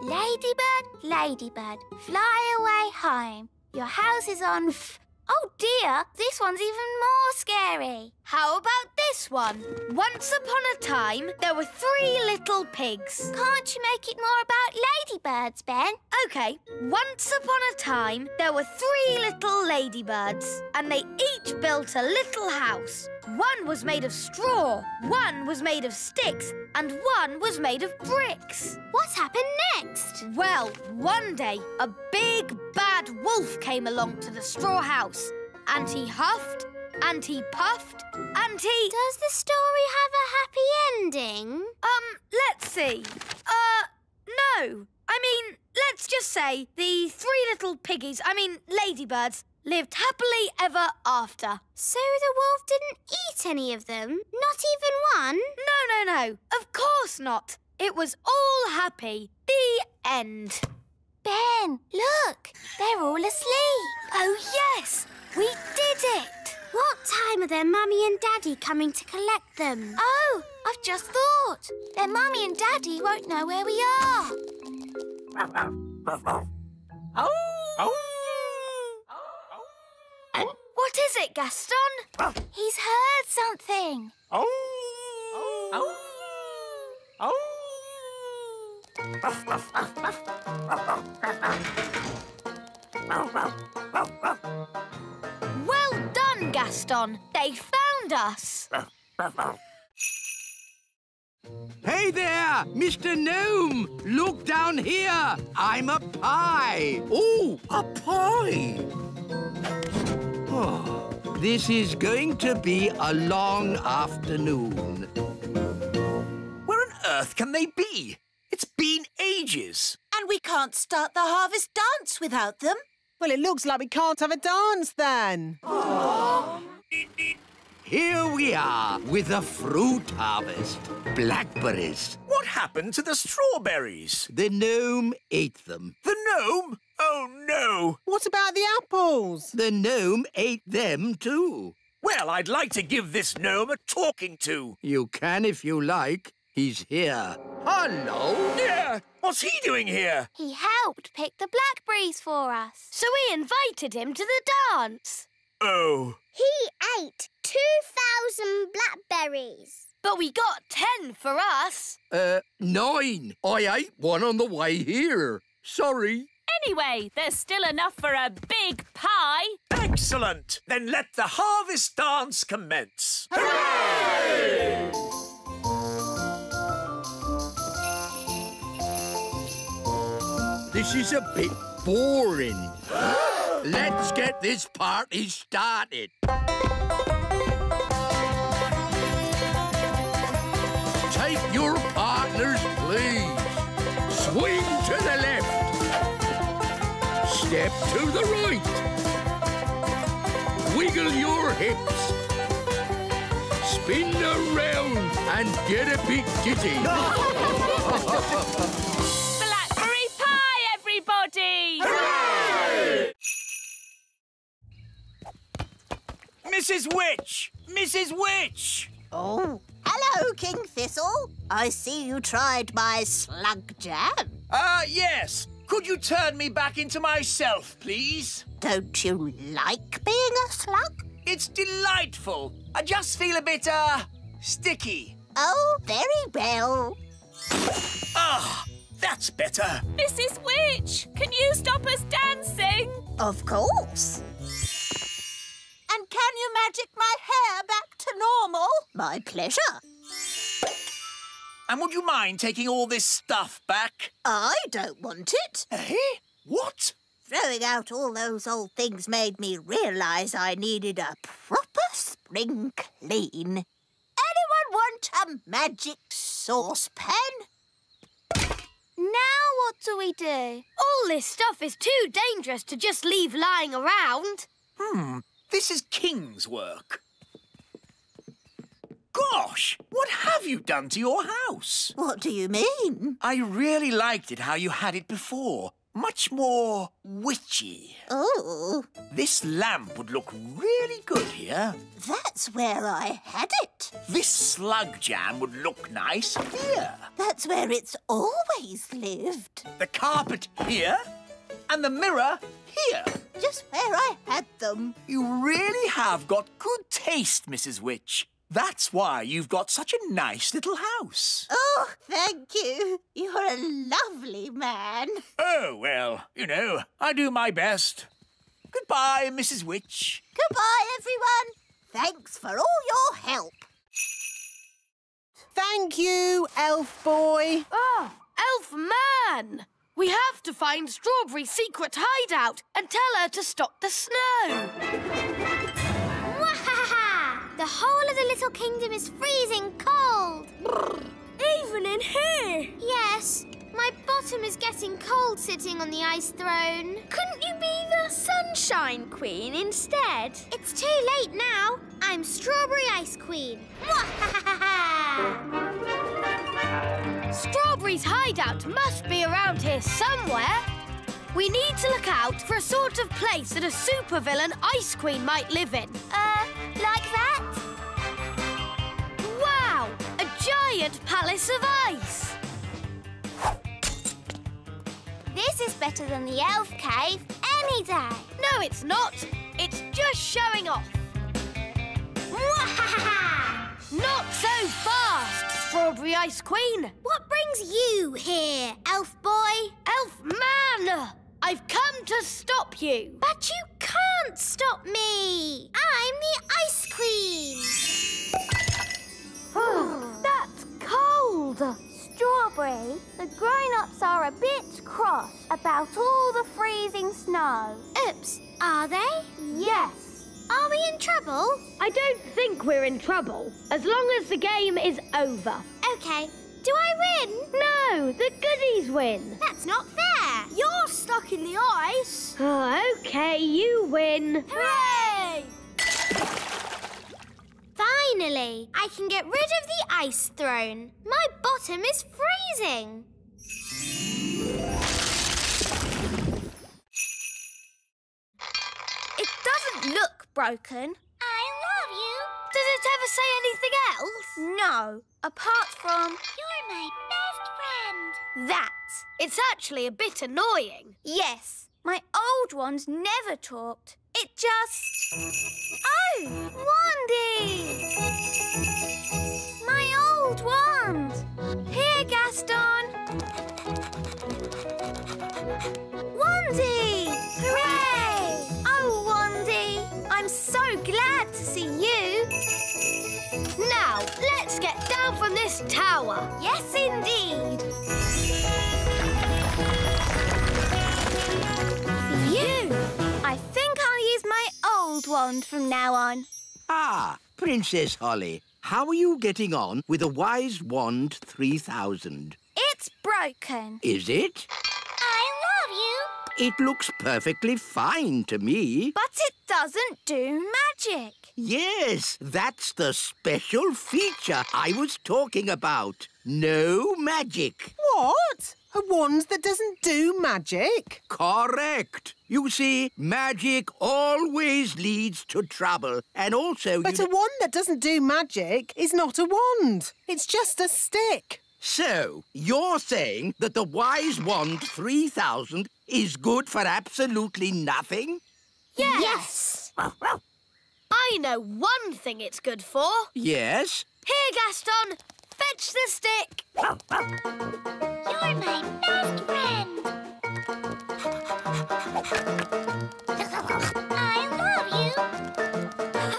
Ladybird, ladybird, fly away home. Your house is on Oh dear, this one's even more scary. How about this one? Once upon a time, there were 3 little pigs. Can't you make it more about ladybirds, Ben? OK, once upon a time, there were 3 little ladybirds, and they each built a little house. One was made of straw, one was made of sticks, and one was made of bricks. What happened next? Well, one day, a big, bad wolf came along to the straw house, and he huffed, and he puffed, and he... Does the story have a happy ending? Let's see. No. I mean, let's just say the 3 little ladybirds, lived happily ever after. So the wolf didn't eat any of them? Not even one? No. Of course not. It was all happy. The end. Ben, look. They're all asleep. Oh, yes. We did it. What time are their mummy and daddy coming to collect them? Oh, I've just thought. Their mummy and daddy won't know where we are. What is it, Gaston? He's heard something. Well done, Gaston. They found us. Hey there, Mr. Gnome! Look down here! I'm a pie! Oh, a pie! Oh, this is going to be a long afternoon. Where on earth can they be? It's been ages. And we can't start the harvest dance without them. Well, it looks like we can't have a dance then. Here we are with the fruit harvest. Blackberries. What happened to the strawberries? The gnome ate them. The gnome? Oh, no. What about the apples? The gnome ate them too. Well, I'd like to give this gnome a talking to. You can if you like. He's here. Hello. Yeah, what's he doing here? He helped pick the blackberries for us. So we invited him to the dance. Oh. He ate 2,000 blackberries. But we got 10 for us. 9. I ate one on the way here. Sorry. Anyway, there's still enough for a big pie. Excellent. Then let the harvest dance commence. Hooray! This is a bit boring. Let's get this party started. Take your partners, please. Swing to the left. Step to the right. Wiggle your hips. Spin around and get a bit giddy. Blackberry pie, everybody! Hooray! Mrs. Witch! Mrs. Witch! Oh, hello, King Thistle. I see you tried my slug jam. Yes. Could you turn me back into myself, please? Don't you like being a slug? It's delightful. I just feel a bit, sticky. Oh, very well. Ah, that's better. Mrs. Witch, can you stop us dancing? Of course. And can you magic my hair back to normal? My pleasure. And would you mind taking all this stuff back? I don't want it. Eh? What? Throwing out all those old things made me realise I needed a proper spring clean. Anyone want a magic saucepan? Now what do we do? All this stuff is too dangerous to just leave lying around. This is King's work. Gosh, what have you done to your house? What do you mean? I really liked it how you had it before. much more witchy. Oh, This lamp would look really good here. that's where I had it. This slug jam would look nice here. That's where it's always lived. The carpet here. And the mirror here. Just where I had them. You really have got good taste, Mrs. Witch. That's why you've got such a nice little house. Oh, thank you. You're a lovely man. Oh, well, you know, I do my best. Goodbye, Mrs. Witch. Goodbye, everyone. Thanks for all your help. Thank you, elf boy. Oh, Elf Man! We have to find Strawberry's secret hideout and tell her to stop the snow. Wahaha! The whole of the little kingdom is freezing cold. Even in here? Yes, my bottom is getting cold sitting on the ice throne. Couldn't you be the Sunshine Queen instead? It's too late now. I'm Strawberry Ice Queen. Wahaha! Strawberry's hideout must be around here somewhere. We need to look out for a sort of place that a supervillain Ice Queen might live in. Like that? Wow! A giant palace of ice! This is better than the elf cave any day. No, it's not. It's just showing off. Wahaha! Not so fast, Strawberry Ice Queen. What brings you here, elf boy? Elf Man! I've come to stop you. But you can't stop me. I'm the Ice Queen. That's cold. Strawberry, the grown-ups are a bit cross about all the freezing snow. Oops, are they? Yes. Are we in trouble? I don't think we're in trouble, as long as the game is over. Okay, do I win? No, the goodies win. That's not fair. You're stuck in the ice. Okay, you win. Hooray! Finally, I can get rid of the ice throne. My bottom is freezing. It doesn't look broken. I love you. Did it ever say anything else? No, apart from you're my best friend. That. It's actually a bit annoying. Yes, my old ones never talked. It just... Oh, Wandy! My old wand. Here, Gaston. Wandy! Hooray! Oh, Wandy, I'm so glad to see you. Now, let's get down from this tower. Yes, indeed. Phew! I think I'll use my old wand from now on. Ah, Princess Holly, how are you getting on with the Wise Wand 3000? It's broken. Is it? I love you. It looks perfectly fine to me. But it doesn't do magic. Yes, that's the special feature I was talking about. No magic. What? A wand that doesn't do magic? Correct. You see, magic always leads to trouble. And also... But a wand that doesn't do magic is not a wand. It's just a stick. So, you're saying that the Wise Wand 3000 is good for absolutely nothing? Yes. I know one thing it's good for. Yes? Here, Gaston, fetch the stick. You're my best friend. I love you.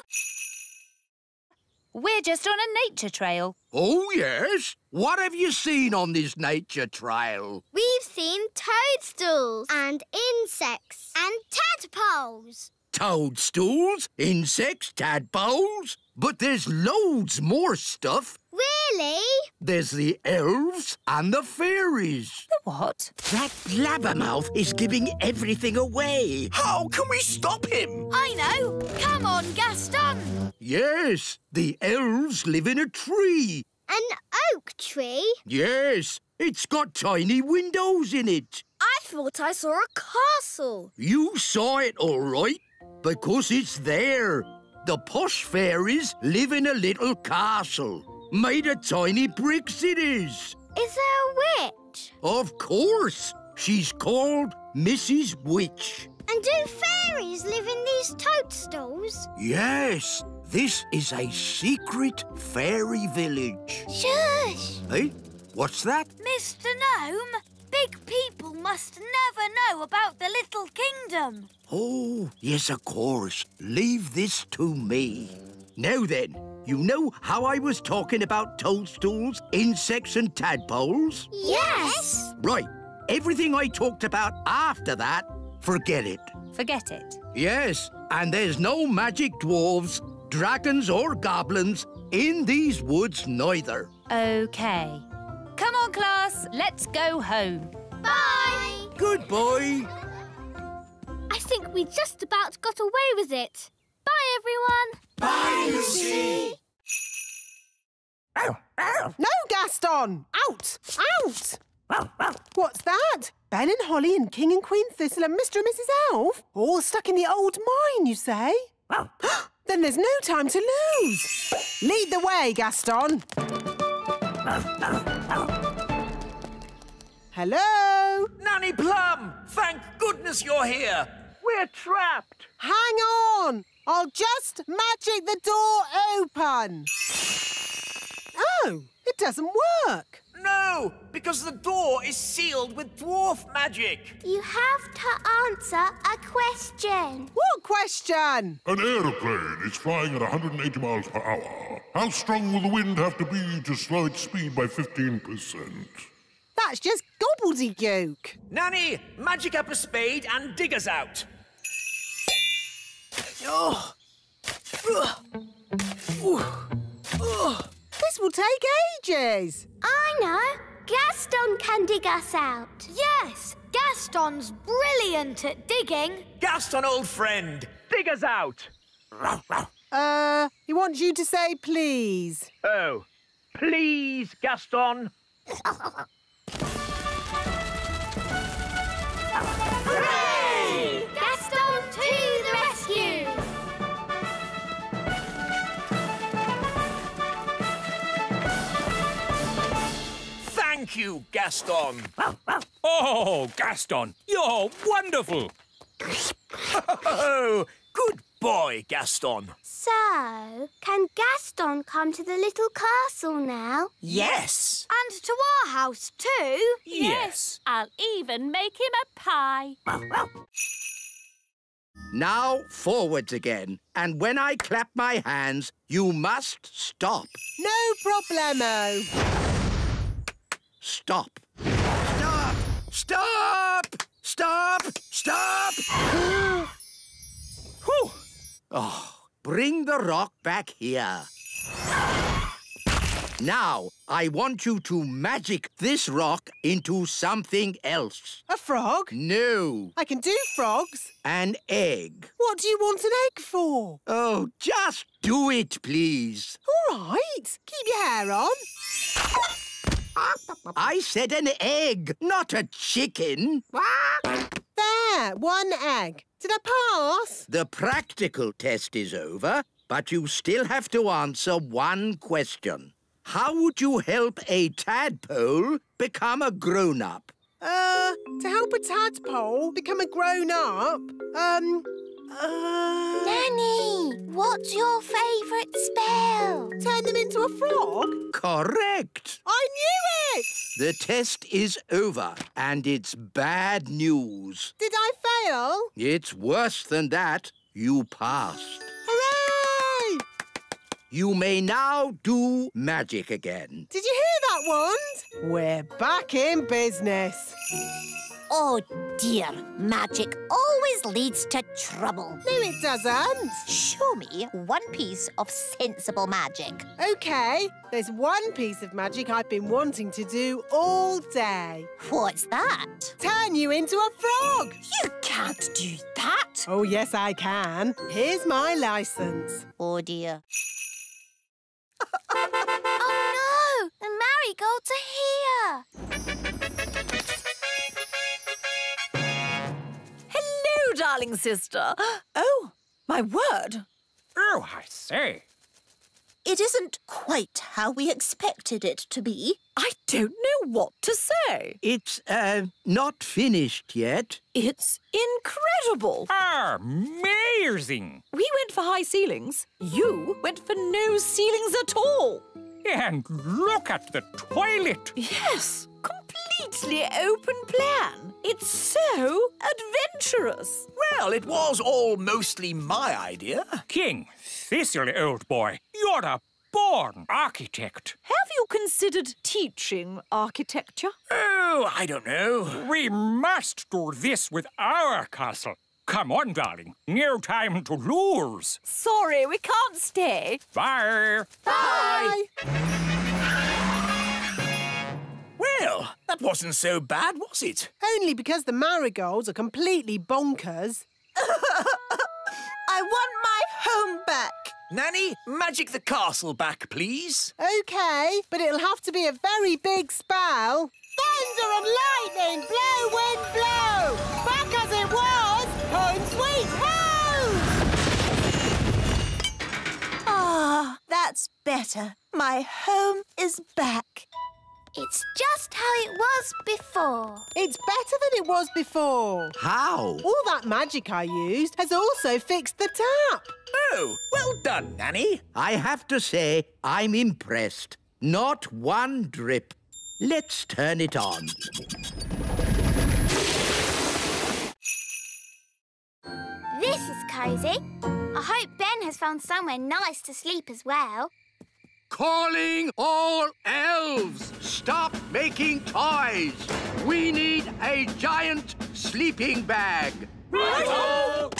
We're just on a nature trail. Oh, yes? What have you seen on this nature trail? We've seen toadstools and insects and tadpoles. Toadstools, insects, tadpoles. But there's loads more stuff. Really? There's the elves and the fairies. The what? That blabbermouth is giving everything away. How can we stop him? I know. Come on, Gaston. Yes, the elves live in a tree. An oak tree? Yes, it's got tiny windows in it. I thought I saw a castle. You saw it all right, because it's there. The posh fairies live in a little castle. Made of tiny bricks it is. Is there a witch? Of course. She's called Mrs. Witch. And do fairies live in these toadstools? Yes, this is a secret fairy village. Shush! Hey, what's that? Mr. Gnome, big people must never know about the Little Kingdom. Oh, yes, of course. Leave this to me. Now then, you know how I was talking about toadstools, insects and tadpoles? Yes! Right. Everything I talked about after that, forget it. Forget it. Yes, and there's no magic dwarves, dragons or goblins in these woods neither. OK. Come on, class. Let's go home. Bye! Goodbye. I think we just about got away with it. Bye, everyone! Bye, Lucy. No, Gaston! Out! Out! What's that? Ben and Holly and King and Queen Thistle and Mr. and Mrs. Elf? All stuck in the old mine, you say? Then there's no time to lose. Lead the way, Gaston. Hello? Nanny Plum, thank goodness you're here. We're trapped. Hang on. I'll just magic the door open. Oh, it doesn't work. No, because the door is sealed with dwarf magic. You have to answer a question. What question? An aeroplane is flying at 180 miles per hour. How strong will the wind have to be to slow its speed by 15%? That's just gobbledygook. Nanny, magic up a spade and dig us out. Oh. This will take ages. I know. Gaston can dig us out. Yes, Gaston's brilliant at digging. Gaston, old friend, dig us out. He wants you to say please. Oh, please, Gaston. Hooray! Gaston to the rescue! Thank you, Gaston. Oh, Gaston, you're wonderful. Oh, good boy, Gaston. So, can Gaston come to the little castle now? Yes. And to our house too. Yes. I'll even make him a pie. Now forwards again. And when I clap my hands, you must stop. No problemo. Stop. Stop! Stop! Stop! Stop! Whew. Oh, bring the rock back here. Now, I want you to magic this rock into something else. A frog? No, I can do frogs. an egg. What do you want an egg for? Oh, just do it, please. All right. Keep your hair on. I said an egg, not a chicken. There, one egg. Did I pass? The practical test is over, but you still have to answer one question. How would you help a tadpole become a grown-up? To help a tadpole become a grown-up, Nanny, what's your favourite spell? turn them into a frog? Correct. I knew it! The test is over, and it's bad news. Did I fail? It's worse than that. You passed. Hooray! You may now do magic again. Did you hear that, Wand? We're back in business. Oh, dear. Magic always leads to trouble. No, it doesn't. Show me one piece of sensible magic. OK, there's one piece of magic I've been wanting to do all day. What's that? Turn you into a frog. You can't do that. Oh, yes, I can. Here's my licence. Oh, dear. Oh, no! The marigolds are here! darling sister. Oh, my word. Oh, I say. It isn't quite how we expected it to be. I don't know what to say. It's, not finished yet. It's incredible. Amazing. We went for high ceilings. You went for no ceilings at all. And look at the toilet. Yes, completely open plan. It's so adventurous. Well, it was all mostly my idea. King Thistle, old boy, you're a born architect. Have you considered teaching architecture? Oh, I don't know. We must do this with our castle. Come on, darling. No time to lose. Sorry, we can't stay. Bye. Bye. Well, that wasn't so bad, was it? Only because the marigolds are completely bonkers. I want my home back. Nanny, magic the castle back, please. OK, but it'll have to be a very big spell. Thunder and lightning, blow, wind, blow! Back as it was, home sweet home! Ah, that's better. My home is back. It's just how it was before. It's better than it was before. How? All that magic I used has also fixed the tap. Oh, well done, Nanny. I have to say, I'm impressed. Not one drip. Let's turn it on. This is cosy. I hope Ben has found somewhere nice to sleep as well. Calling all elves! Stop making toys! We need a giant sleeping bag. Righto!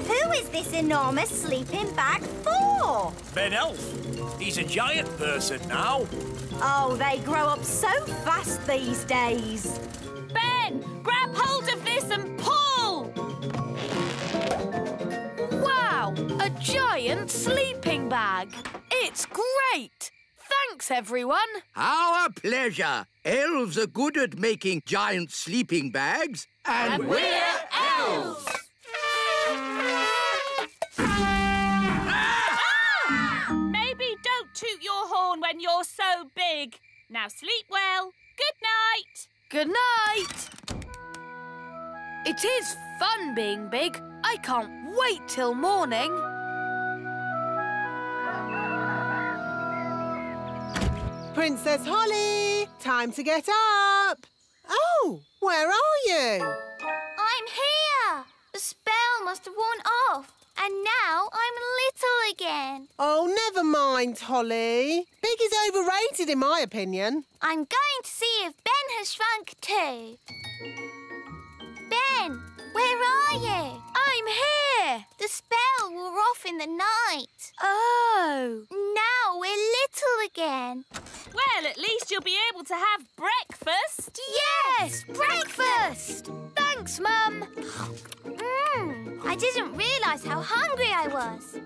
Who is this enormous sleeping bag for? Ben Elf. He's a giant person now. Oh, they grow up so fast these days. Ben, grab hold of this and pull! Wow, a giant sleeping bag. It's great. Thanks, everyone. Our pleasure. Elves are good at making giant sleeping bags. And we're elves! Maybe don't toot your horn when you're so big. Now sleep well. Good night. Good night. It is fun being big. I can't wait till morning. Princess Holly, time to get up. Oh, where are you? I'm here. The spell must have worn off. And now I'm little again. Oh, never mind, Holly. Big is overrated, in my opinion. I'm going to see if Ben has shrunk too. Ben, where are you? I'm here. The spell wore off in the night. Oh. Now we're little again. Well, at least you'll be able to have breakfast. Yes, breakfast. Thanks, Mum. I didn't realise how hungry I was.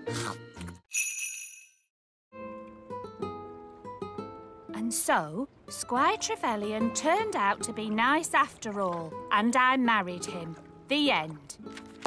And so, Squire Trevelyan turned out to be nice after all, and I married him. The end.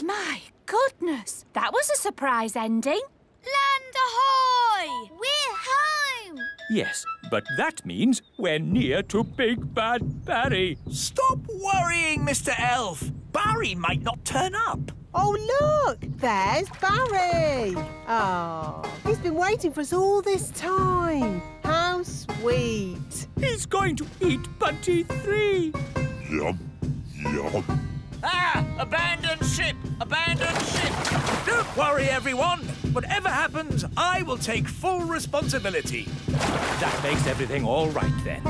My goodness, that was a surprise ending. Land ahoy! We're home. Yes, but that means we're near to Big Bad Barry. Stop worrying, Mr. Elf. Barry might not turn up. Oh, look! There's Barry! Oh, he's been waiting for us all this time. How sweet. He's going to eat Bunty 3. Yum, yum. Ah! Abandoned ship! Abandoned ship! Don't worry, everyone. Whatever happens, I will take full responsibility. That makes everything all right, then.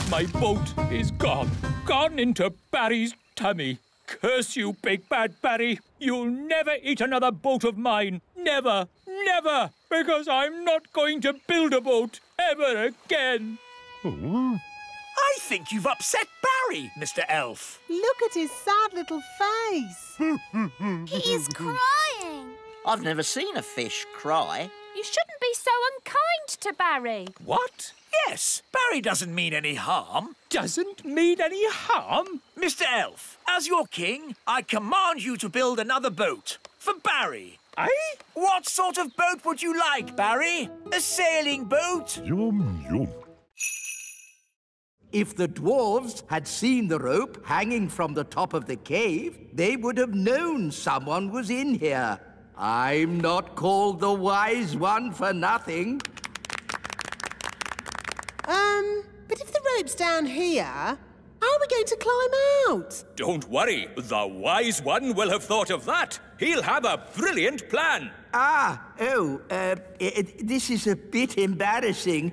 My boat is gone. Gone into Barry's tummy. Curse you, Big Bad Barry. You'll never eat another boat of mine. Never, never. Because I'm not going to build a boat ever again. I think you've upset Barry, Mr. Elf. Look at his sad little face. He is crying. I've never seen a fish cry. You shouldn't be so unkind to Barry. What? Yes, Barry doesn't mean any harm. Doesn't mean any harm? Mr. Elf, as your king, I command you to build another boat for Barry. Aye? What sort of boat would you like, Barry? A sailing boat? Yum, yum. If the dwarves had seen the rope hanging from the top of the cave, they would have known someone was in here. I'm not called the Wise One for nothing. But if the rope's down here, how are we going to climb out? Don't worry, the Wise One will have thought of that. He'll have a brilliant plan. This is a bit embarrassing.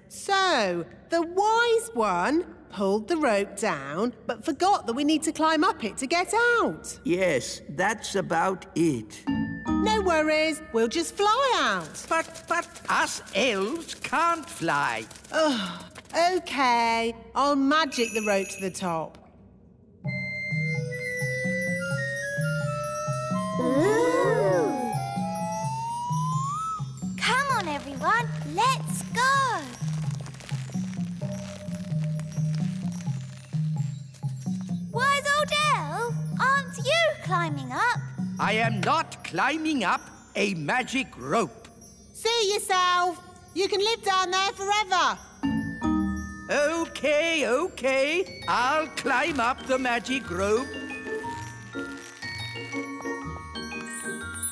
So, the Wise One pulled the rope down, but forgot that we need to climb up it to get out. Yes, that's about it. No worries, we'll just fly out. But us elves can't fly. Ugh, OK, I'll magic the rope to the top. Ooh. Come on, everyone, let's go. Wise old elf, aren't you climbing up? I am not climbing up a magic rope. See yourself. You can live down there forever. OK. I'll climb up the magic rope.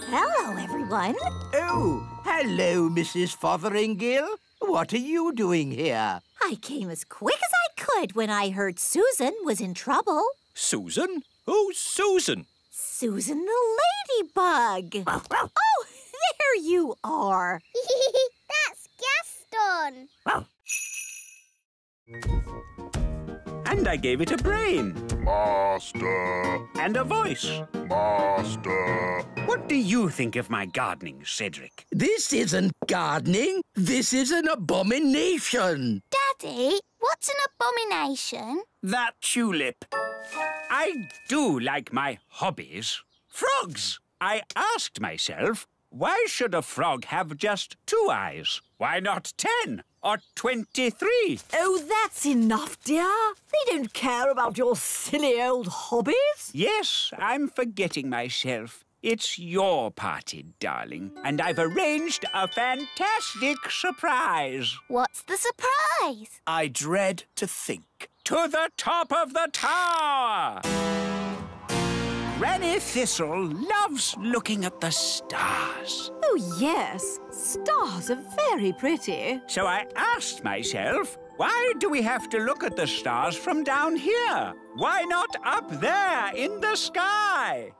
Hello, everyone. Oh, hello, Mrs. Fotheringay. What are you doing here? I came as quick as I could when I heard Susan was in trouble. Susan? Who's Susan? Susan the ladybug. Oh, there you are. That's Gaston. And I gave it a brain. Master. And a voice. Master. What do you think of my gardening, Cedric? This isn't gardening. This is an abomination. Daddy, what's an abomination? That tulip. I do like my hobbies. Frogs. I asked myself, why should a frog have just 2 eyes? Why not 10 or 23? Oh, that's enough, dear. They don't care about your silly old hobbies. Yes, I'm forgetting myself. It's your party, darling, and I've arranged a fantastic surprise. What's the surprise? I dread to think. To the top of the tower! Granny Thistle loves looking at the stars. Oh, yes. Stars are very pretty. So I asked myself, why do we have to look at the stars from down here? Why not up there in the sky?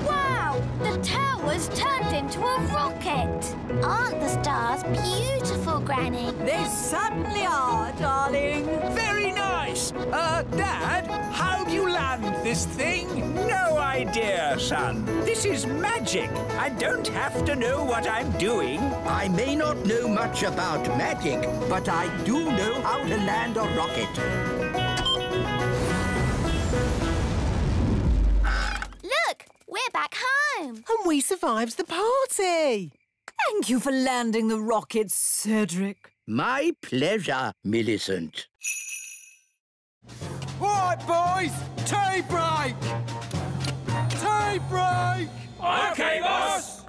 Wow! The tower's turned into a rocket. Aren't the stars beautiful, Granny? They certainly are, darling. Very nice. Dad, how do you land this thing? No idea, son. This is magic. I don't have to know what I'm doing. I may not know much about magic, but I do know how to land a rocket. Look, we're back home. And we survived the party. Thank you for landing the rocket, Cedric. My pleasure, Millicent. All right, boys, tea break. Tea break. OK, boss.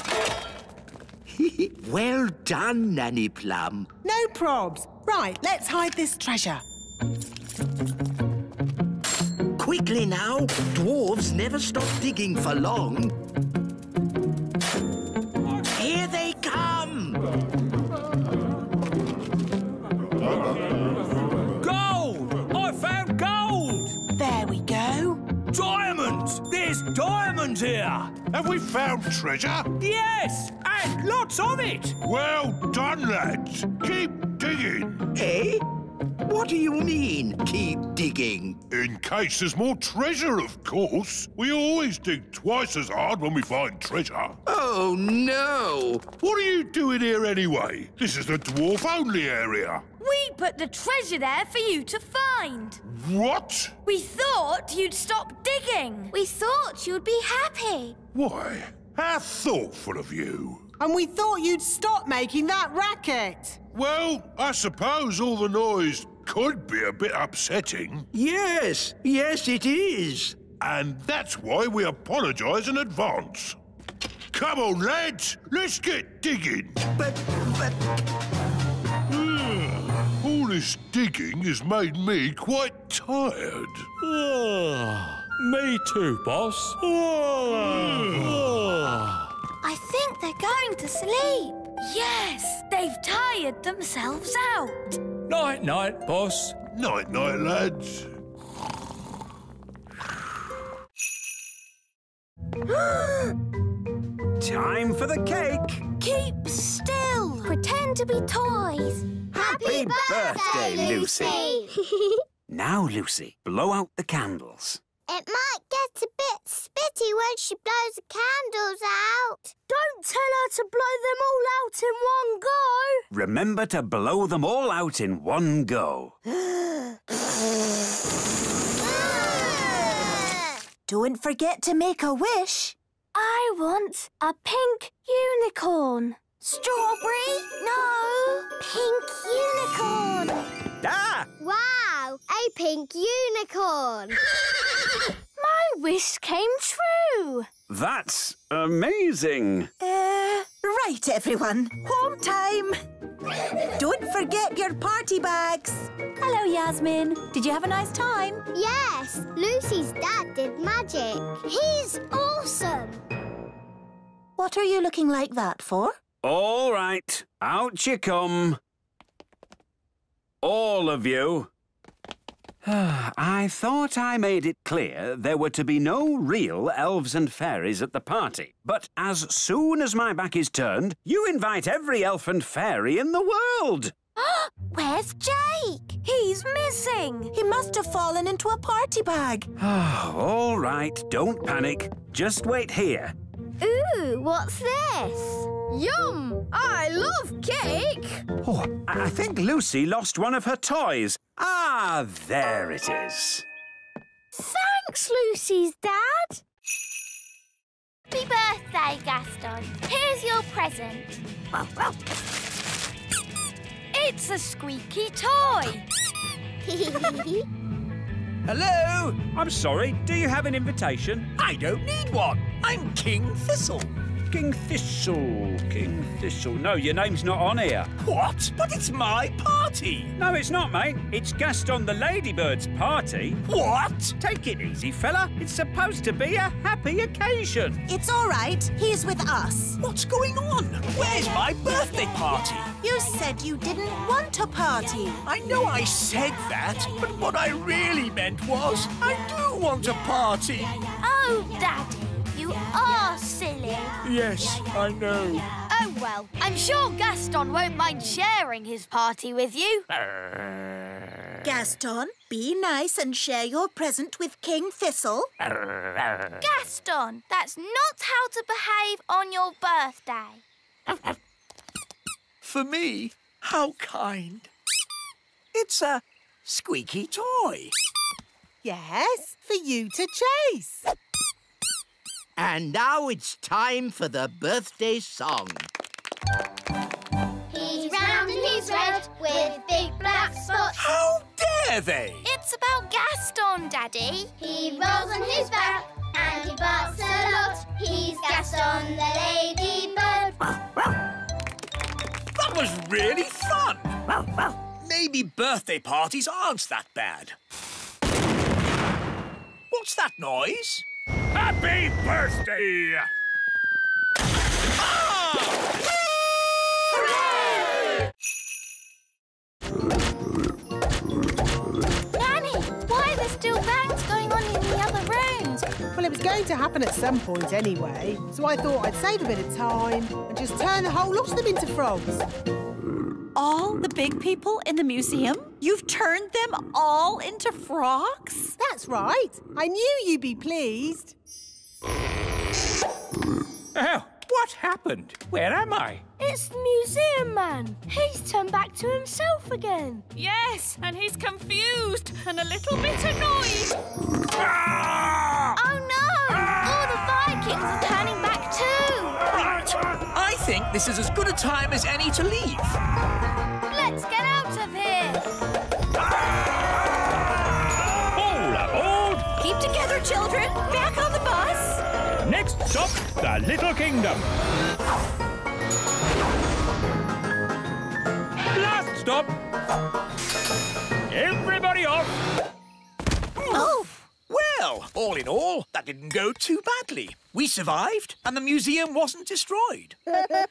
Well done, Nanny Plum. No probs. Right, let's hide this treasure. Quickly now. Dwarves never stop digging for long. Here they come! Gold! I found gold! There we go. Diamonds! There's diamonds here! Have we found treasure? Yes! And lots of it! Well done, lads. Keep digging. Eh? What do you mean, keep digging? In case there's more treasure, of course. We always dig twice as hard when we find treasure. Oh, no! What are you doing here anyway? This is the dwarf-only area. We put the treasure there for you to find. What? We thought you'd stop digging. We thought you'd be happy. Why, how thoughtful of you. And we thought you'd stop making that racket. Well, I suppose all the noise could be a bit upsetting. Yes, it is. And that's why we apologise in advance. Come on, lads, let's get digging. But... All this digging has made me quite tired. Me too, boss. I think they're going to sleep. Yes, they've tired themselves out. Night-night, boss. Night-night, lads. Time for the cake. Keep still. Pretend to be toys. Happy birthday, Lucy. Now, Lucy, blow out the candles. It might get a bit spitty when she blows the candles out. Don't tell her to blow them all out in one go. Remember to blow them all out in one go. Don't forget to make a wish. I want a pink unicorn. Strawberry? No. Pink unicorn. Ah! Wow, a pink unicorn. My wish came true. That's amazing. Right, everyone. Home time. Don't forget your party bags. Hello, Yasmin. Did you have a nice time? Yes, Lucy's dad did magic. He's awesome. What are you looking like that for? All right, out you come. All of you. I thought I made it clear there were to be no real elves and fairies at the party. But as soon as my back is turned, you invite every elf and fairy in the world. Where's Jake? He's missing. He must have fallen into a party bag. All right, don't panic. Just wait here. Ooh, what's this? Yum! I love cake! Oh, I think Lucy lost one of her toys. Ah, there it is. Thanks, Lucy's dad. Happy birthday, Gaston. Here's your present. It's a squeaky toy. Hello? I'm sorry, do you have an invitation? I don't need one. I'm King Thistle. King Thistle. No, your name's not on here. What? But it's my party. No, it's not, mate. It's Gaston the Ladybird's party. What? Take it easy, fella. It's supposed to be a happy occasion. It's all right. He's with us. What's going on? Where's my birthday party? You said you didn't want a party. I know I said that, but what I really meant was I do want a party. Oh, Daddy, you are silly. Yes, I know. Oh, well, I'm sure Gaston won't mind sharing his party with you. Gaston, be nice and share your present with King Thistle. Gaston, that's not how to behave on your birthday. For me? How kind. It's a squeaky toy. Yes, for you to chase. And now it's time for the birthday song. He's round and he's red with big black spots. How dare they? It's about Gaston, Daddy. He rolls on his back and he barks a lot. He's Gaston the ladybird. That was really fun. Maybe birthday parties aren't that bad. What's that noise? Happy birthday! Nanny, why are there still bangs going on in the other rooms? Well, it was going to happen at some point anyway, so I thought I'd save a bit of time and just turn the whole lot of them into frogs. all the big people in the museum? You've turned them all into frogs? That's right. I knew you'd be pleased. Oh, what happened? Where am I? It's the museum man. He's turned back to himself again. Yes, and he's confused and a little bit annoyed. Oh no! All the Vikings are turning back too. Right. I think this is as good a time as any to leave. Let's get out of here. All aboard! Keep together, children. Back on the bus. Next stop, the Little Kingdom. Last stop. Everybody off. Oh! Well, all in all, that didn't go too badly. We survived, and the museum wasn't destroyed. Good as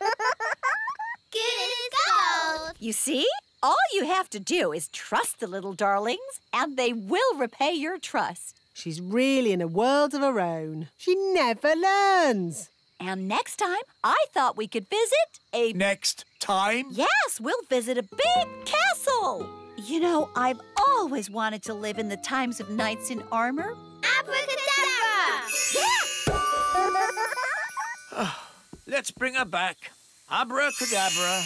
gold. You see? All you have to do is trust the little darlings, and they will repay your trust. She's really in a world of her own. She never learns. And next time, I thought we could visit a... Next time? Yes, we'll visit a big castle. You know, I've always wanted to live in the times of knights in armor. Abracadabra! Let's bring her back. Abracadabra.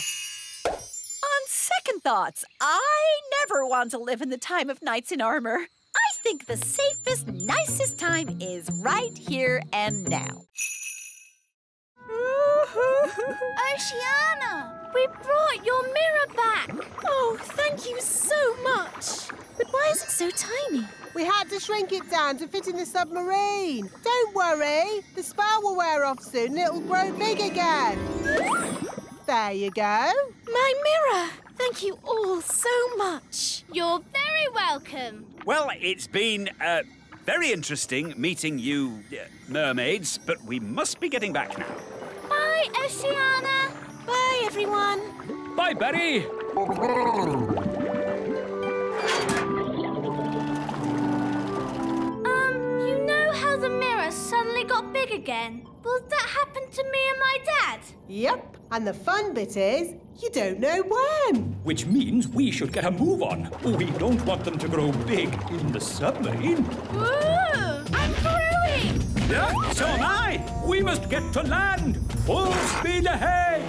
On second thoughts, I never want to live in the time of knights in armor. I think the safest, nicest time is right here and now. Oceana, we brought your mirror back. Oh, thank you so much. But why is it so tiny? We had to shrink it down to fit in the submarine. Don't worry. The spell will wear off soon and it'll grow big again. There you go. My mirror. Thank you all so much. You're very welcome. Well, it's been very interesting meeting you mermaids, but we must be getting back now. Bye, Oceana. Bye, everyone. Bye, Betty. You know how the mirror suddenly got big again? Will that happen to me and my dad? Yep. And the fun bit is, you don't know when. Which means we should get a move on. We don't want them to grow big in the submarine. Ooh, I'm growing. Yeah, so am I. We must get to land. Full speed ahead.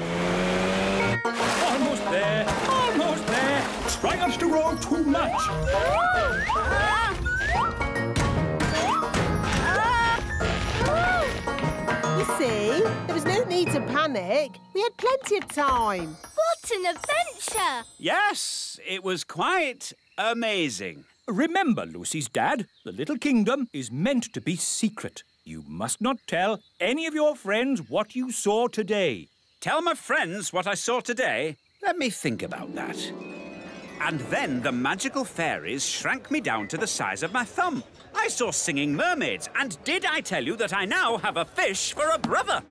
Almost there. Almost there. Try not to grow too much. You see, there was no need to panic. We had plenty of time. What an adventure! Yes, it was quite amazing. Remember, Lucy's dad, the Little Kingdom is meant to be secret. You must not tell any of your friends what you saw today. Tell my friends what I saw today? Let me think about that. And then the magical fairies shrank me down to the size of my thumb. I saw singing mermaids, and did I tell you that I now have a fish for a brother?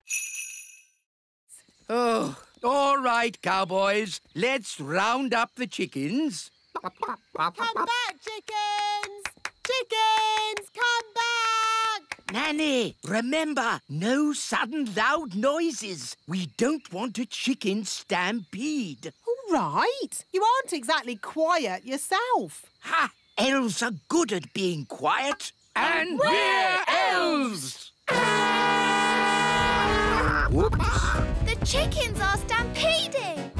Oh, all right, cowboys. Let's round up the chickens. Come back, chickens! Chickens, come back! Nanny, remember, no sudden loud noises. We don't want a chicken stampede. All right. You aren't exactly quiet yourself. Ha! Elves are good at being quiet. And we're elves! Whoops. The chickens are stampeding.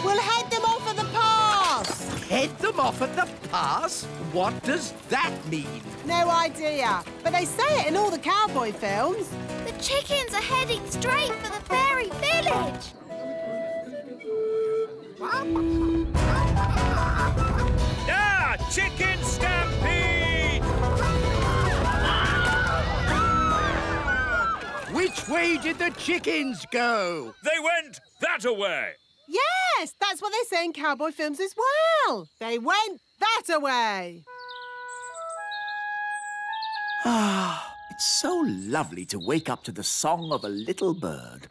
We'll head them off at the pass. Head them off at the pass? What does that mean? No idea. But they say it in all the cowboy films. The chickens are heading straight for the fairy village. Ah, chicken stampede! Which way did the chickens go? They went that away. Yes, that's what they say in cowboy films as well. They went that away. Ah, it's so lovely to wake up to the song of a little bird.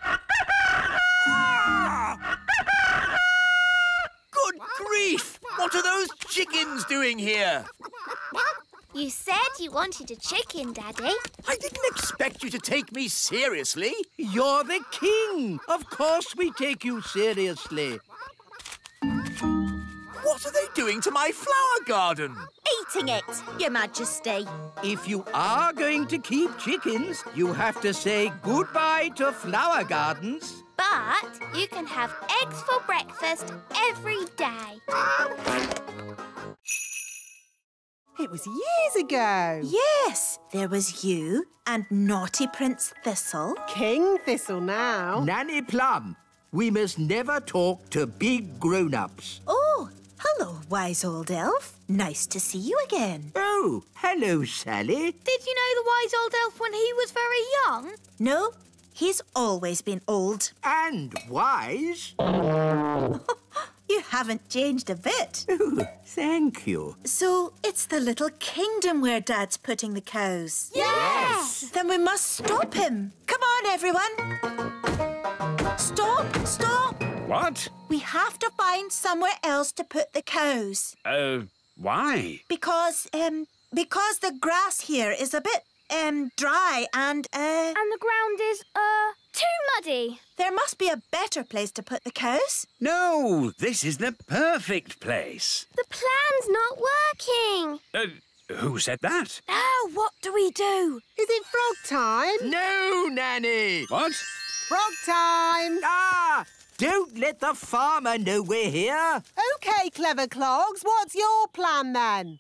Good grief! What are those chickens doing here? You said you wanted a chicken, Daddy. I didn't expect you to take me seriously. You're the king. Of course we take you seriously. What are they doing to my flower garden? Eating it, Your Majesty. If you are going to keep chickens, you have to say goodbye to flower gardens. But you can have eggs for breakfast every day. It was years ago. Yes, there was you and naughty Prince Thistle. King Thistle now. Nanny Plum, we must never talk to big grown-ups. Oh, hello, wise old elf. Nice to see you again. Oh, hello, Sally. Did you know the wise old elf when he was very young? No, he's always been old. And wise. You haven't changed a bit. Oh, thank you. So it's the little kingdom where Dad's putting the cows? Yes! Then we must stop him. Come on, everyone. Stop, stop. What? We have to find somewhere else to put the cows. Why? Because the grass here is a bit, dry and, And the ground is, too muddy. There must be a better place to put the cows. No, this is the perfect place. The plan's not working. Who said that? Now, what do we do? Is it frog time? No, Nanny. What? Frog time. Ah! Don't let the farmer know we're here. OK, clever clogs, what's your plan then?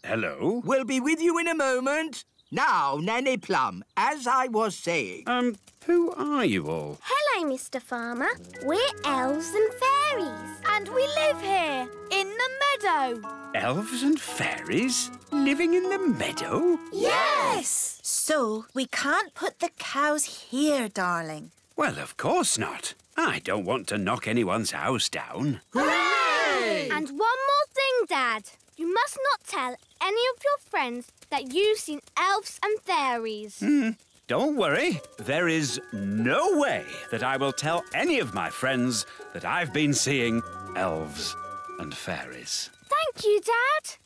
Hello? We'll be with you in a moment. Now, Nanny Plum, as I was saying... Who are you all? Hello, Mr. Farmer. We're elves and fairies. And we live here, in the meadow. Elves and fairies living in the meadow? Yes! So we can't put the cows here, darling. Well, of course not. I don't want to knock anyone's house down. Hooray! And one more thing, Dad. You must not tell any of your friends that you've seen elves and fairies. Don't worry. There is no way that I will tell any of my friends that I've been seeing elves and fairies. Thank you, Dad.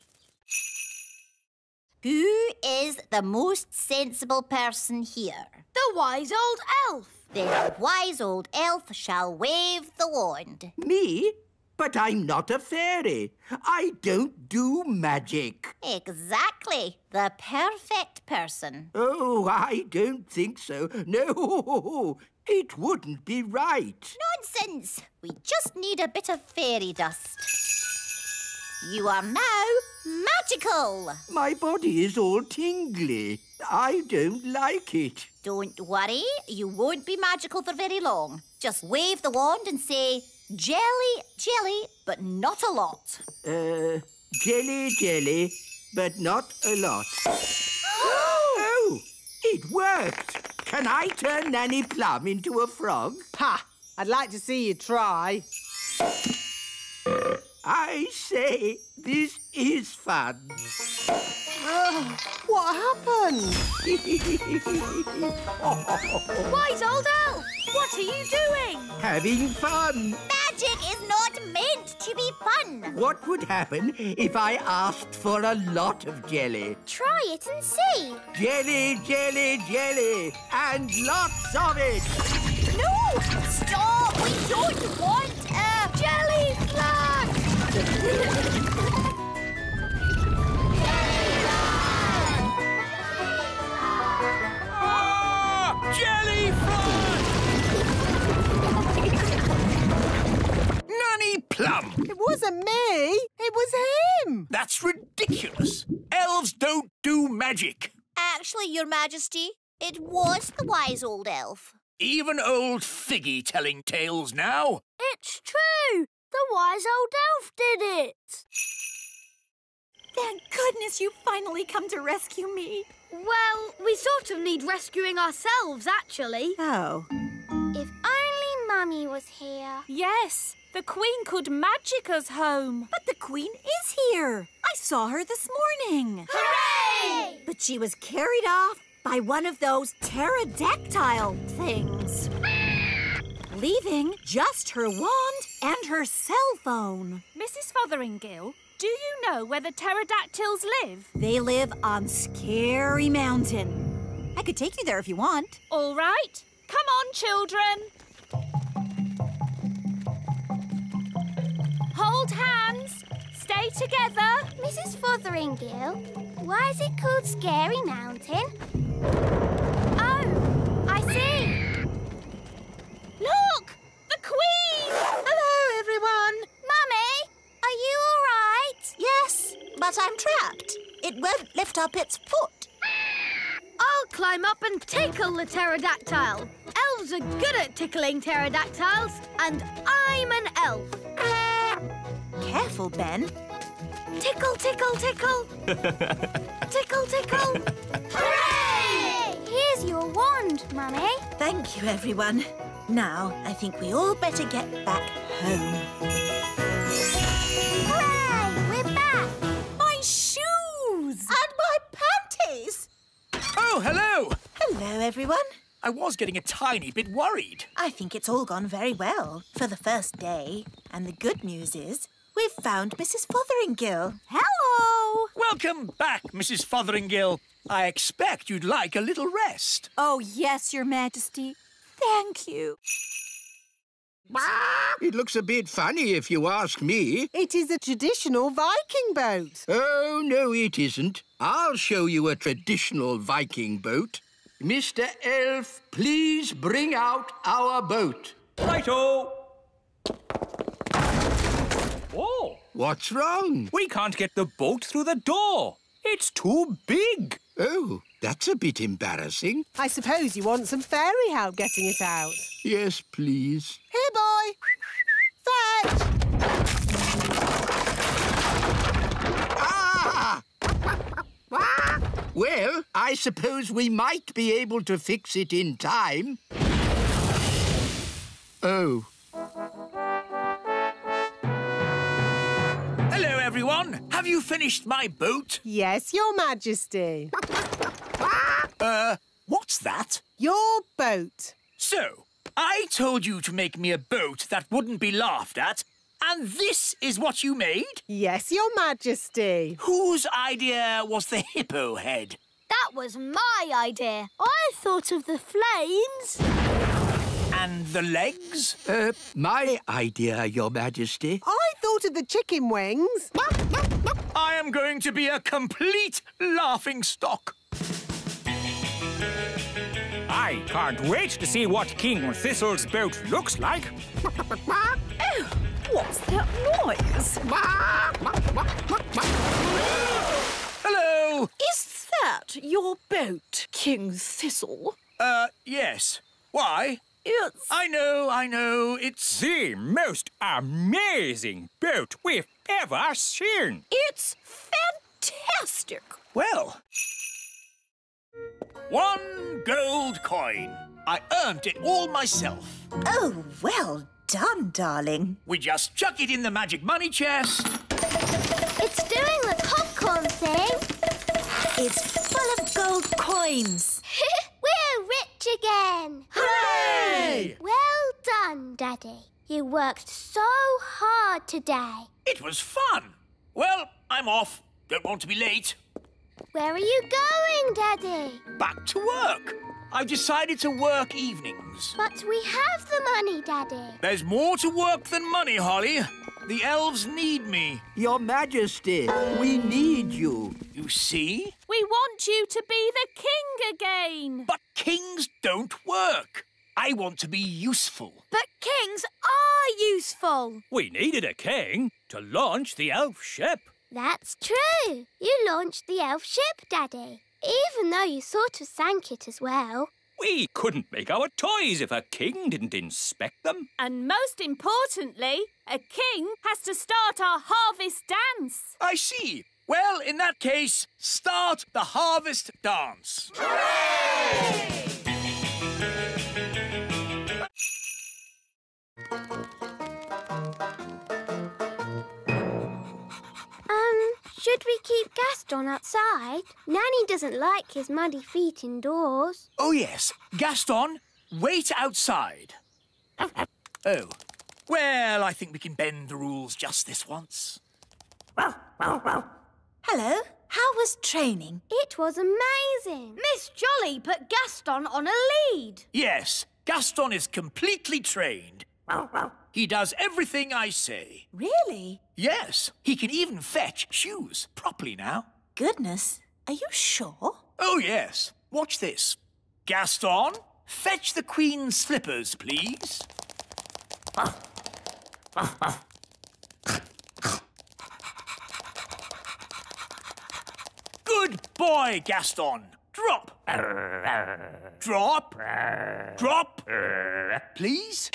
Who is the most sensible person here? The wise old elf. Then the wise old elf shall wave the wand. Me? But I'm not a fairy. I don't do magic. Exactly. The perfect person. Oh, I don't think so. No, it wouldn't be right. Nonsense. We just need a bit of fairy dust. You are now magical. My body is all tingly. I don't like it. Don't worry. You won't be magical for very long. Just wave the wand and say... Jelly, jelly, but not a lot. Jelly, jelly, but not a lot. Oh, it worked. Can I turn Nanny Plum into a frog? Ha! I'd like to see you try. I say, this is fun. What happened? Wise old elf, what are you doing? Having fun. Magic is not meant to be fun. What would happen if I asked for a lot of jelly? Try it and see. Jelly, jelly, jelly, and lots of it. No! Stop! We don't want a jelly flag! Jelly Nanny Plum! It wasn't me. It was him. That's ridiculous. Elves don't do magic. Actually, Your Majesty, it was the wise old elf. Even old Figgy telling tales now. It's true. The wise old elf did it. Thank goodness you finally come to rescue me. Well, we sort of need rescuing ourselves, actually. Oh. If only Mummy was here. Yes, the Queen could magic us home. But the Queen is here. I saw her this morning. Hooray! But she was carried off by one of those pterodactyl things. Leaving just her wand and her cell phone. Mrs. Fotheringill, do you know where the pterodactyls live? They live on Scary Mountain. I could take you there if you want. All right. Come on, children. Hold hands. Stay together. Mrs. Fotheringill, why is it called Scary Mountain? Oh, I see. Look! The Queen! Hello, everyone. Mummy, are you all right? Yes, but I'm trapped. It won't lift up its foot. I'll climb up and tickle the pterodactyl. Elves are good at tickling pterodactyls, and I'm an elf. Careful, Ben. Tickle, tickle, tickle. Tickle, tickle. Hooray! Here's your wand, Mummy. Thank you, everyone. Now, I think we all better get back home. Hooray! We're back. My shoes! And my panties! Oh, hello! Hello, everyone. I was getting a tiny bit worried. I think it's all gone very well for the first day. And the good news is we've found Mrs. Fotheringill. Hello! Welcome back, Mrs. Fotheringill. I expect you'd like a little rest. Oh, yes, Your Majesty. Thank you. It looks a bit funny if you ask me. It is a traditional Viking boat. Oh, no, it isn't. I'll show you a traditional Viking boat. Mr. Elf, please bring out our boat. Righto! Oh! What's wrong? We can't get the boat through the door. It's too big. Oh, that's a bit embarrassing. I suppose you want some fairy help getting it out. Yes, please. Here, boy. Fetch! Ah! Well, I suppose we might be able to fix it in time. Oh. Hello, everyone. Have you finished my boat? Yes, Your Majesty. What's that? Your boat. So, I told you to make me a boat that wouldn't be laughed at, and this is what you made? Yes, Your Majesty. Whose idea was the hippo head? That was my idea. I thought of the flames. And the legs? My idea, Your Majesty. I thought of the chicken wings. I am going to be a complete laughingstock. I can't wait to see what King Thistle's boat looks like. Oh, what's that noise? Hello! Is that your boat, King Thistle? Yes. Why? It's... I know, it's... The most amazing boat we've ever seen. It's fantastic. Well... 1 gold coin. I earned it all myself. Oh, well done, darling. We just chuck it in the magic money chest. It's doing the popcorn thing. It's full of gold coins. We're rich again. Hooray! Well done, Daddy. You worked so hard today. It was fun. Well, I'm off. Don't want to be late. Where are you going, Daddy? Back to work. I've decided to work evenings. But we have the money, Daddy. There's more to work than money, Holly. The elves need me. Your Majesty, we need you. You see? We want you to be the king again. But kings don't work. I want to be useful. But kings are useful. We needed a king to launch the elf ship. That's true. You launched the elf ship, Daddy. Even though you sort of sank it as well. We couldn't make our toys if a king didn't inspect them. And most importantly, a king has to start our harvest dance. I see. Well, in that case, start the harvest dance. Hooray! Should we keep Gaston outside? Nanny doesn't like his muddy feet indoors. Oh, yes. Gaston, wait outside. Oh. Well, I think we can bend the rules just this once. Hello. How was training? It was amazing. Miss Jolly put Gaston on a lead. Yes, Gaston is completely trained. He does everything I say. Really? Yes, he can even fetch shoes properly now. Goodness. Are you sure? Oh, yes. Watch this. Gaston, fetch the Queen's slippers, please. Good boy, Gaston. Drop. Drop. Drop. Please.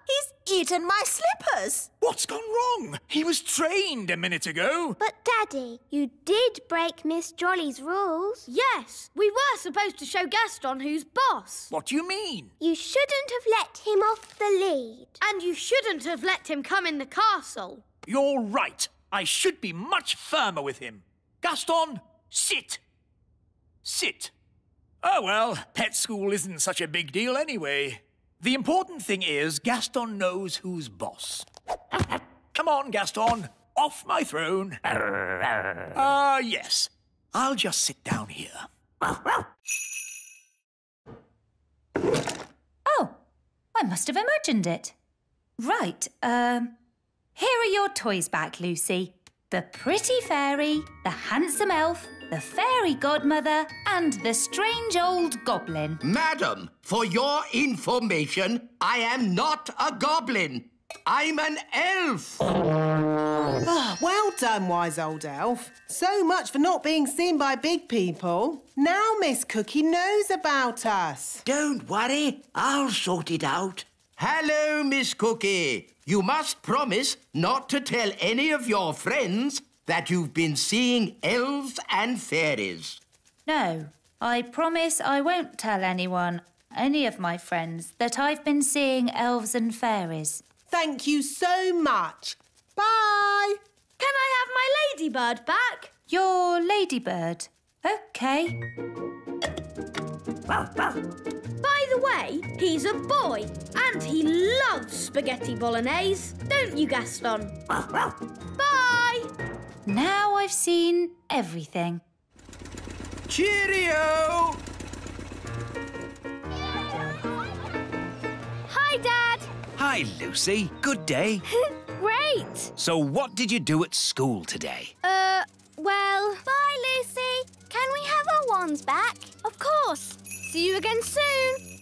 He's eaten my slippers. What's gone wrong? He was trained a minute ago. But, Daddy, you did break Miss Jolly's rules. Yes, we were supposed to show Gaston who's boss. What do you mean? You shouldn't have let him off the lead. And you shouldn't have let him come in the castle. You're right. I should be much firmer with him. Gaston, sit. Sit. Oh, well, pet school isn't such a big deal anyway. The important thing is Gaston knows who's boss. Come on, Gaston. Off my throne. Yes. I'll just sit down here. Oh, I must have imagined it. Right, here are your toys back, Lucy. The pretty fairy, the handsome elf, the fairy godmother, and the strange old goblin. Madam, for your information, I am not a goblin. I'm an elf. Well done, wise old elf. So much for not being seen by big people. Now Miss Cookie knows about us. Don't worry, I'll sort it out. Hello, Miss Cookie. You must promise not to tell any of your friends that you've been seeing elves and fairies. No, I promise I won't tell any of my friends, that I've been seeing elves and fairies. Thank you so much. Bye. Can I have my ladybird back? Your ladybird? OK. By the way, he's a boy and he loves spaghetti bolognese. Don't you, Gaston? Bye! Now I've seen everything. Cheerio! Hi, Dad. Hi, Lucy. Good day. Great. So what did you do at school today? Well... Bye, Lucy. Can we have our wands back? Of course. See you again soon.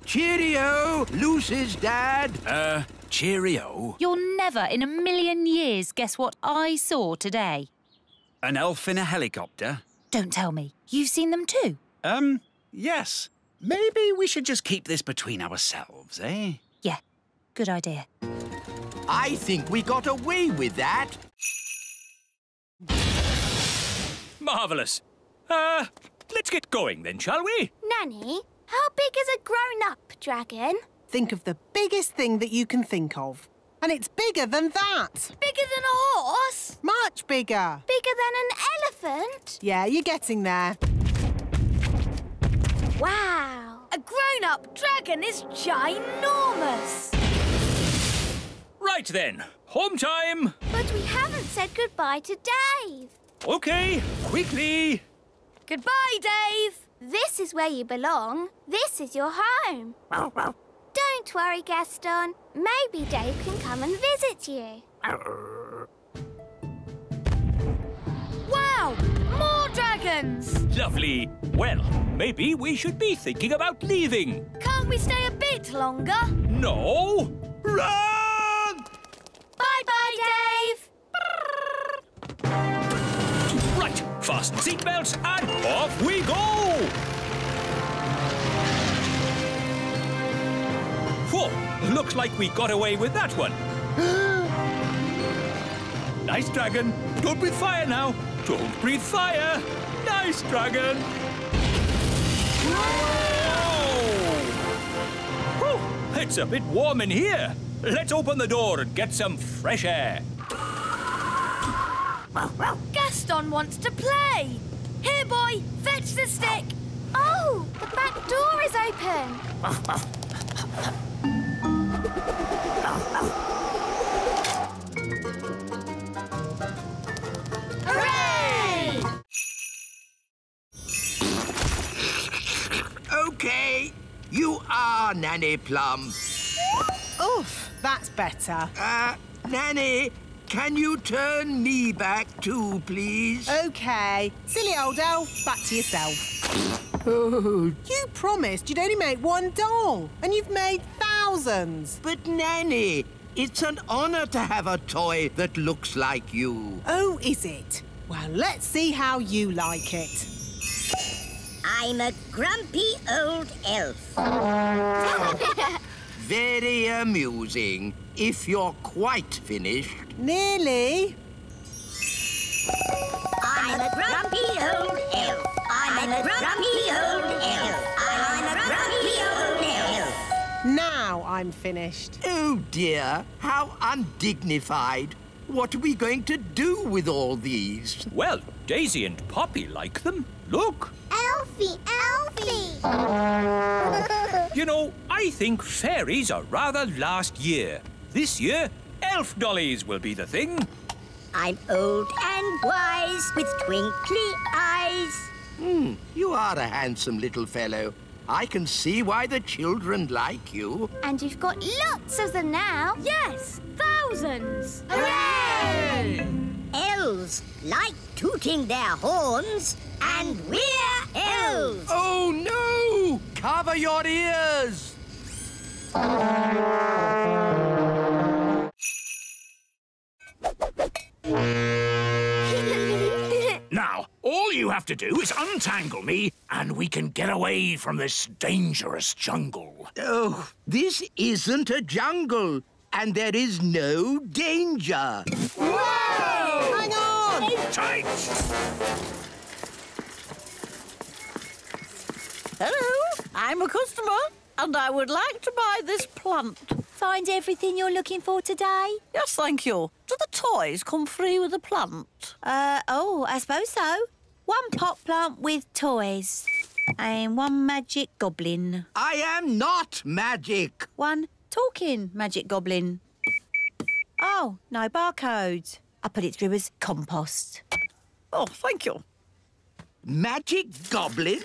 Cheerio, Lucy's dad. Cheerio. You'll never in a million years guess what I saw today. An elf in a helicopter? Don't tell me. You've seen them too? Yes. Maybe we should just keep this between ourselves, eh? Yeah, good idea. I think we got away with that. Marvellous. Let's get going then, shall we? Nanny, how big is a grown-up dragon? Think of the biggest thing that you can think of. And it's bigger than that. Bigger than a horse? Much bigger. Bigger than an elephant? Yeah, you're getting there. Wow. A grown-up dragon is ginormous. Right then, home time. But we haven't said goodbye to Dave. OK, quickly. Goodbye, Dave. This is where you belong. This is your home. Don't worry, Gaston. Maybe Dave can come and visit you. Wow! More dragons! Lovely. Well, maybe we should be thinking about leaving. Can't we stay a bit longer? No. Run! Bye-bye, Dave! Right, fasten seatbelts and off we go! Whoa, looks like we got away with that one. Nice dragon. Don't breathe fire now. Don't breathe fire. Nice dragon. Whoa! It's a bit warm in here. Let's open the door and get some fresh air. Gaston wants to play. Here, boy, fetch the stick. Oh, the back door is open. Nanny Plum. Oof, that's better. Nanny, can you turn me back too, please? OK. Silly old elf, back to yourself. You promised you'd only make one doll, and you've made thousands. But, Nanny, it's an honour to have a toy that looks like you. Oh, is it? Well, let's see how you like it. I'm a grumpy old elf. Very amusing. If you're quite finished. Nearly. I'm a grumpy old elf. I'm a grumpy old elf. I'm a grumpy old elf. Now I'm finished. Oh, dear. How undignified. What are we going to do with all these? Well, Daisy and Poppy like them. Look. Elfie, Elfie! You know, I think fairies are rather last year. This year, elf dollies will be the thing. I'm old and wise with twinkly eyes. You are a handsome little fellow. I can see why the children like you. And you've got lots of them now. Yes, thousands. Hooray! Elves like tooting their horns, and we're elves. Oh, no! Cover your ears! Now, all you have to do is untangle me, and we can get away from this dangerous jungle. Oh, this isn't a jungle, and there is no danger. Whoa! Hang on! Hold tight! Hello, I'm a customer, and I would like to buy this plant. Find everything you're looking for today? Yes, thank you. Do the toys come free with the plant? Oh, I suppose so. One pot plant with toys. And one magic goblin. I am not magic. One talking magic goblin. Oh, no barcode. I put it through as compost. Oh, thank you. Magic goblin?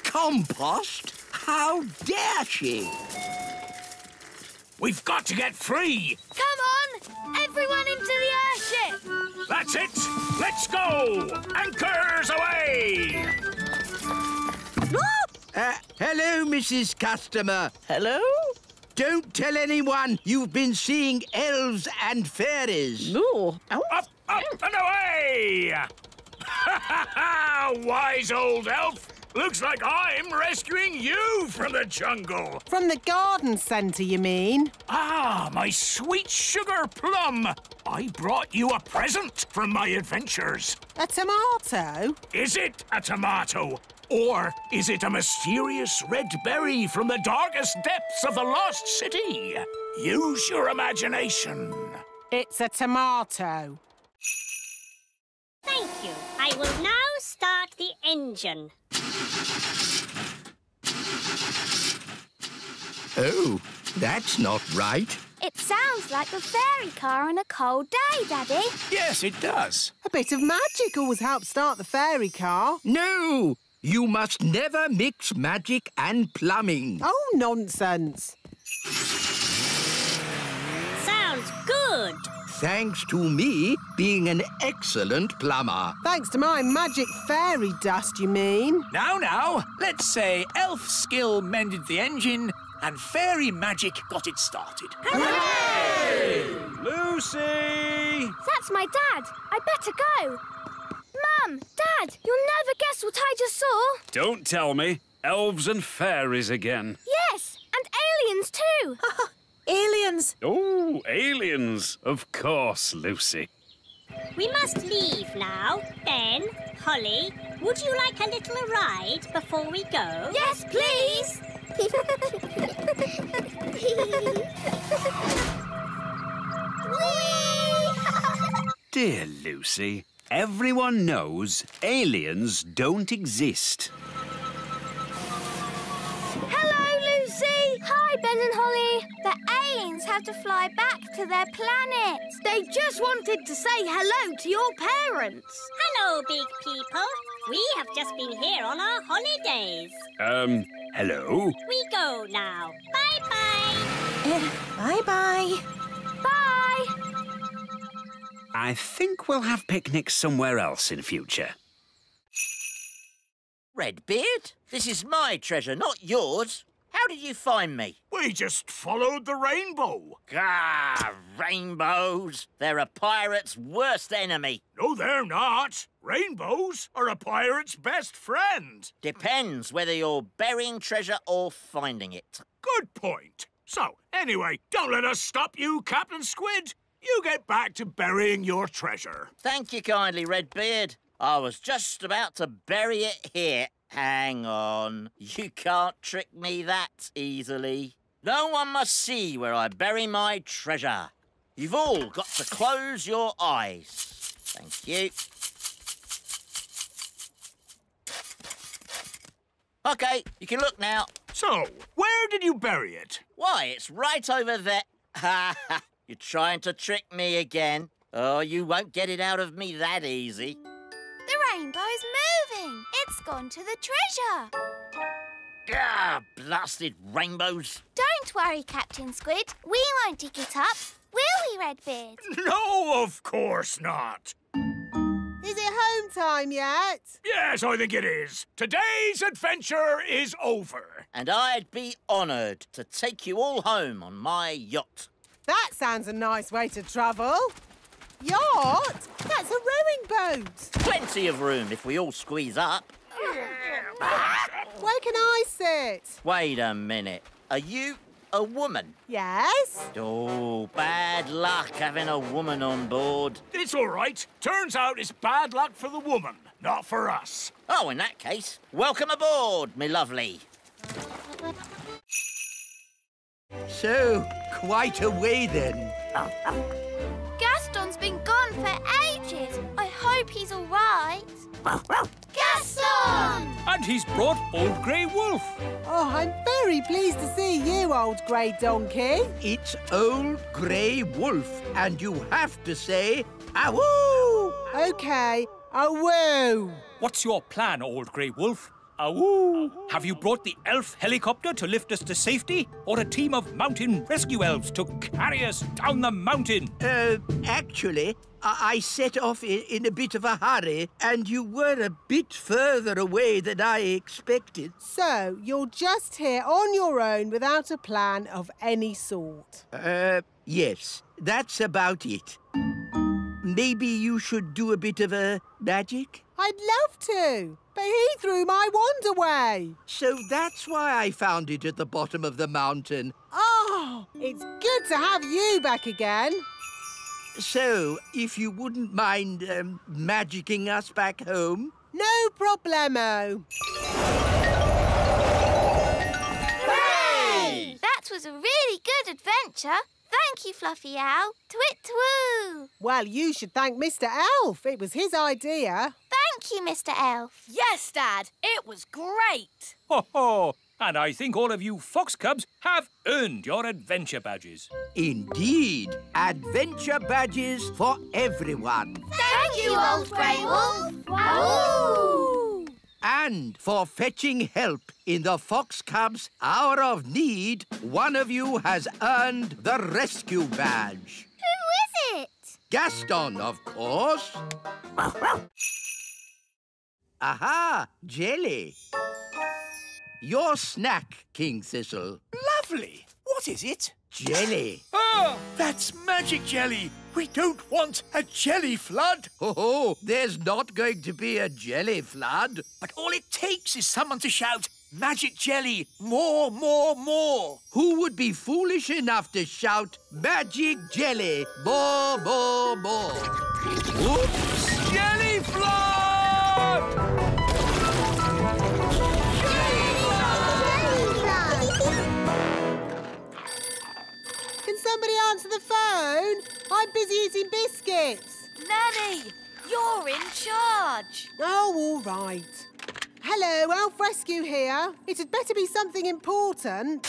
Compost? How dare she? We've got to get free! Come on! Everyone into the airship! That's it! Let's go! Anchors away! Hello, Mrs. Customer. Hello? Don't tell anyone you've been seeing elves and fairies. No. Up, and away! Ha ha ha! Wise old elf! Looks like I'm rescuing you from the jungle. From the garden centre, you mean? Ah, my sweet sugar plum. I brought you a present from my adventures. A tomato? Is it a tomato? Or is it a mysterious red berry from the darkest depths of the lost city? Use your imagination. It's a tomato. Thank you. I will now start the engine. Oh, that's not right. It sounds like the fairy car on a cold day, Daddy. Yes, it does. A bit of magic always helps start the fairy car. No! You must never mix magic and plumbing. Oh, nonsense. Sounds good. Thanks to me being an excellent plumber. Thanks to my magic fairy dust, you mean? Now, let's say elf skill mended the engine and fairy magic got it started. Hooray! Lucy! That's my dad. I better go. Mum, Dad, you'll never guess what I just saw. Don't tell me. Elves and fairies again. Yes, and aliens too. Aliens! Oh, aliens. Of course, Lucy. We must leave now. Ben, Holly, would you like a little ride before we go? Yes, please. Dear Lucy, everyone knows aliens don't exist. Hello, Lucy. Hi, Ben and Holly. The aliens have to fly back to their planet. They just wanted to say hello to your parents. Hello, big people. We have just been here on our holidays. Hello? We go now. Bye-bye. Bye-bye. Bye! I think we'll have picnics somewhere else in future. Redbeard, this is my treasure, not yours. How did you find me? We just followed the rainbow. Ah, rainbows. They're a pirate's worst enemy. No, they're not. Rainbows are a pirate's best friend. Depends whether you're burying treasure or finding it. Good point. So, anyway, don't let us stop you, Captain Squid. You get back to burying your treasure. Thank you kindly, Redbeard. I was just about to bury it here. Hang on. You can't trick me that easily. No one must see where I bury my treasure. You've all got to close your eyes. Thank you. OK, you can look now. So, where did you bury it? Why, it's right over there. Ha ha! You're trying to trick me again. Oh, you won't get it out of me that easy. The rainbow's moving. It's gone to the treasure. Ah, blasted rainbows. Don't worry, Captain Squid. We won't dig it up, will we, Redbeard? No, of course not. Is it home time yet? Yes, I think it is. Today's adventure is over. And I'd be honoured to take you all home on my yacht. That sounds a nice way to travel. Yacht? That's a rowing boat. Plenty of room if we all squeeze up. Where can I sit? Wait a minute. Are you a woman? Yes. Oh, bad luck having a woman on board. It's all right. Turns out it's bad luck for the woman, not for us. Oh, in that case, welcome aboard, me lovely. So, quite a way then. Gaston's been gone for ages. I hope he's all right. Gaston! And he's brought Old Grey Wolf. Oh, I'm very pleased to see you, old grey donkey. It's Old Grey Wolf, and you have to say, awoo! OK, awoo. What's your plan, Old Grey Wolf? Awoo! Have you brought the elf helicopter to lift us to safety, or a team of mountain rescue elves to carry us down the mountain? Actually, I set off in a bit of a hurry, and you were a bit further away than I expected. So, you're just here on your own without a plan of any sort? Yes, that's about it. Maybe you should do a bit of a magic? I'd love to, but he threw my wand away. So that's why I found it at the bottom of the mountain. Oh, it's good to have you back again. So, if you wouldn't mind magicking us back home? No problemo. Hooray! That was a really good adventure. Thank you, Fluffy Owl. Twit-twoo! Well, you should thank Mr. Elf. It was his idea. Thank you, Mr. Elf. Yes, Dad. It was great. Ho ho! And I think all of you fox cubs have earned your adventure badges. Indeed. Adventure badges for everyone. Thank you, Old Grey Wolf. Wahoo! And for fetching help in the Fox Cubs' hour of need, one of you has earned the rescue badge. Who is it? Gaston, of course. Aha, Jelly. Your snack, King Thistle. Lovely. What is it? Jelly. Ah, that's magic jelly. We don't want a jelly flood. Oh, there's not going to be a jelly flood. But all it takes is someone to shout, magic jelly, more, more, more. Who would be foolish enough to shout, magic jelly, more, more, more? Whoops! Jelly flood! Can somebody answer the phone? I'm busy eating biscuits. Nanny, you're in charge. Oh, all right. Hello, Elf Rescue here. It had better be something important.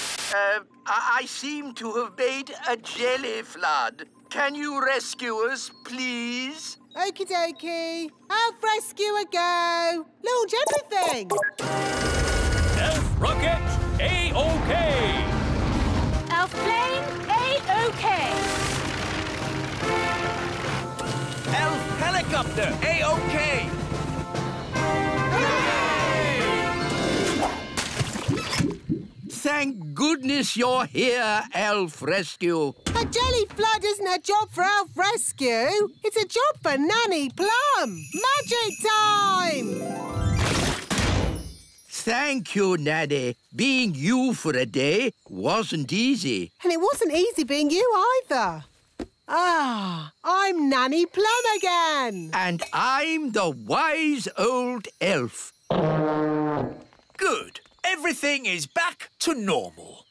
I seem to have made a jelly flood. Can you rescue us, please? Okie dokie. Elf rescue a go. Launch everything. Elf rocket, A-OK. Elf plane, A-OK. Elf helicopter, A-OK. Thank goodness you're here, Elf Rescue. A jelly flood isn't a job for Elf Rescue. It's a job for Nanny Plum. Magic time! Thank you, Nanny. Being you for a day wasn't easy. And it wasn't easy being you either. Ah, I'm Nanny Plum again. And I'm the wise old elf. Good. Everything is back to normal.